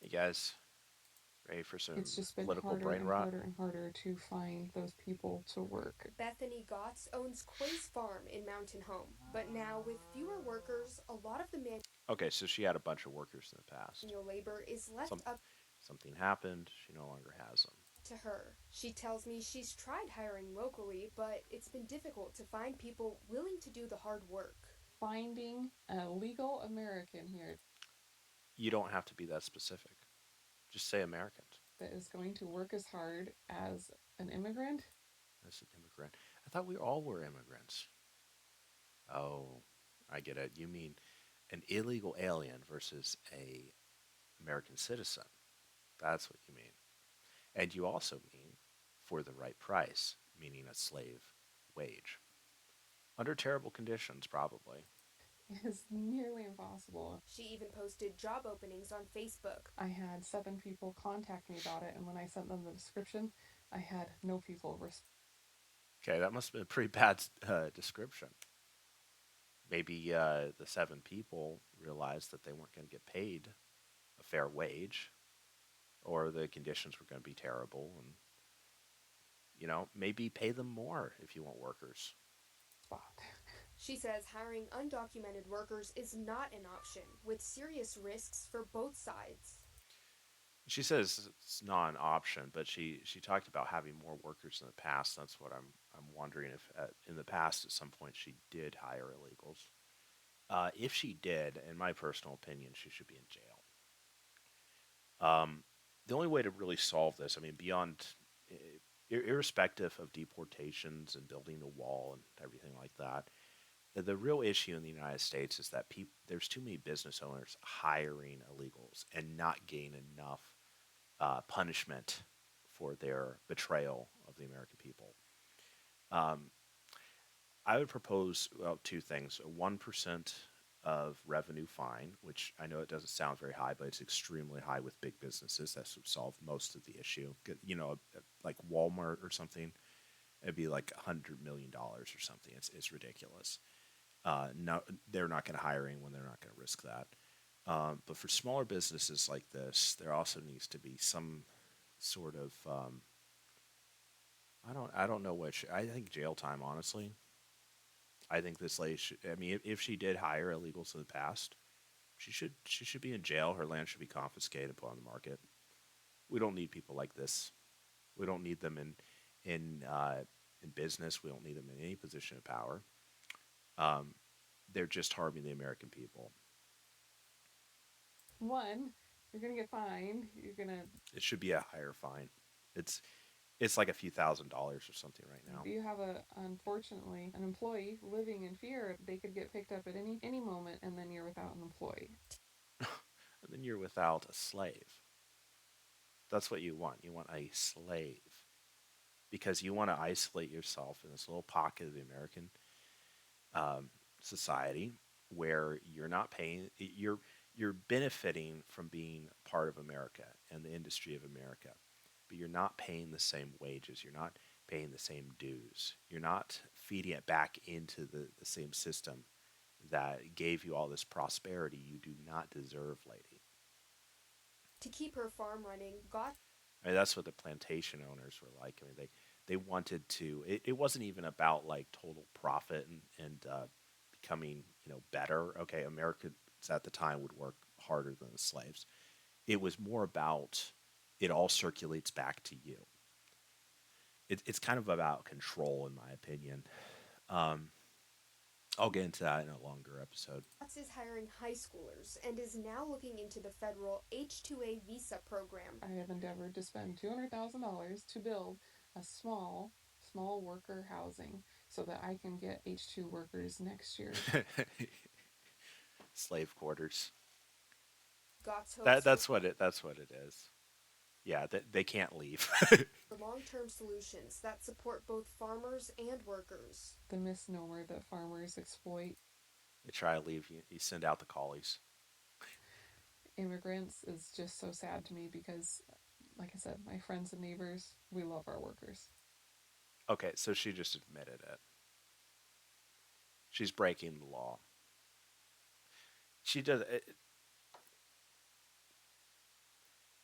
You guys ready for It's some just been political harder brain and rot? harder and harder to find those people to work. Bethany Gotts owns Quay's Farm in Mountain Home, but now with fewer workers, a lot of the Okay, so she had a bunch of workers in the past. manual labor is left Some up something happened. She no longer has them. to her. She tells me she's tried hiring locally, but it's been difficult to find people willing to do the hard work. Finding a legal American here You don't have to be that specific. Just say Americans. that is going to work as hard as an immigrant As an immigrant, I thought we all were immigrants. Oh, I get it. You mean an illegal alien versus a American citizen. That's what you mean. And you also mean for the right price, meaning a slave wage. Under terrible conditions, probably. is nearly impossible. She even posted job openings on Facebook. I had 7 people contact me about it, and when I sent them the description, I had no people respond. Okay, that must have been a pretty bad description. Maybe the 7 people realized that they weren't going to get paid a fair wage, or the conditions were going to be terrible, and maybe pay them more if you want workers. She says hiring undocumented workers is not an option, with serious risks for both sides. She says it's not an option, but she talked about having more workers in the past. That's what I'm wondering if in the past at some point she did hire illegals. If she did, in my personal opinion, she should be in jail. The only way to really solve this, I mean, beyond irrespective of deportations and building the wall and everything like that, the real issue in the United States is that there's too many business owners hiring illegals and not getting enough punishment for their betrayal of the American people. Um, I would propose, well, two things: a 1% of revenue fine, which I know it doesn't sound very high, but it's extremely high with big businesses. That would solve most of the issue. Like Walmart or something, it'd be like $100 million or something. It's ridiculous. No, they're not going to hire anyone. They're not going to risk that. But for smaller businesses like this, there also needs to be some sort of I don't know what I think jail time. Honestly, I think this lady should. I mean, if she did hire illegals in the past, she should be in jail. Her land should be confiscated and put on the market. We don't need people like this. We don't need them in business. We don't need them in any position of power. Um, they're just harming the American people. One, you're gonna get fined. You're gonna. It should be a higher fine. It's it's like a few $1,000s or something right If now. you have unfortunately an employee living in fear, they could get picked up at any moment, and then you're without an employee. And then you're without a slave. That's what you want. You want a slave because you want to isolate yourself in this little pocket of the American um, society where you're not paying. You're benefiting from being part of America and the industry of America, but you're not paying the same wages. You're not paying the same dues. You're not feeding it back into the same system that gave you all this prosperity you do not deserve, lady. To keep her farm running, Gotts I mean, that's what the plantation owners were like. I mean, they wanted to. It wasn't even about like total profit and becoming better. Okay, Americans at the time would work harder than the slaves. It was more about it all circulates back to you. It's kind of about control, in my opinion. Um, I'll get into that in a longer episode. is hiring high schoolers and is now looking into the federal H-2A visa program. I have endeavored to spend $200,000 to build a small worker housing so that I can get H2 workers next year. Slave quarters. Gotts That hopes for that's what it is. Yeah, they can't leave. long-term solutions that support both farmers and workers. The misnomer that farmers exploit They try to leave you send out the collies. immigrants is just so sad to me because, like I said, my friends and neighbors, we love our workers. Okay, so she just admitted it. She's breaking the law. She does.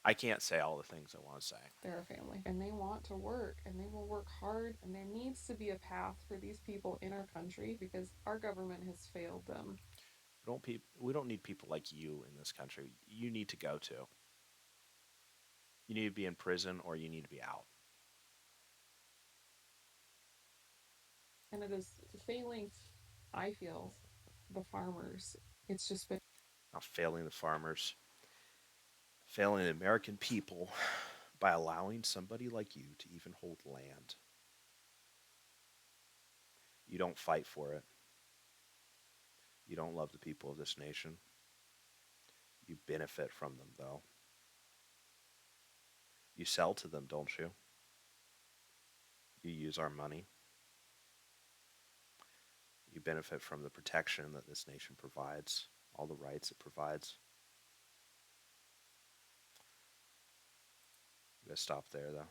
I can't say all the things I want to say. They're a family and they want to work and they will work hard, and there needs to be a path for these people in our country because our government has failed them. We don't need people like you in this country. You need to go to. You need to be in prison or you need to be out. And it is failing, I feel, the farmers. It's just been Not failing the farmers, failing the American people by allowing somebody like you to even hold land. You don't fight for it. You don't love the people of this nation. You benefit from them, though. You sell to them, don't you? You use our money. You benefit from the protection that this nation provides, all the rights it provides. I'm going to stop there, though.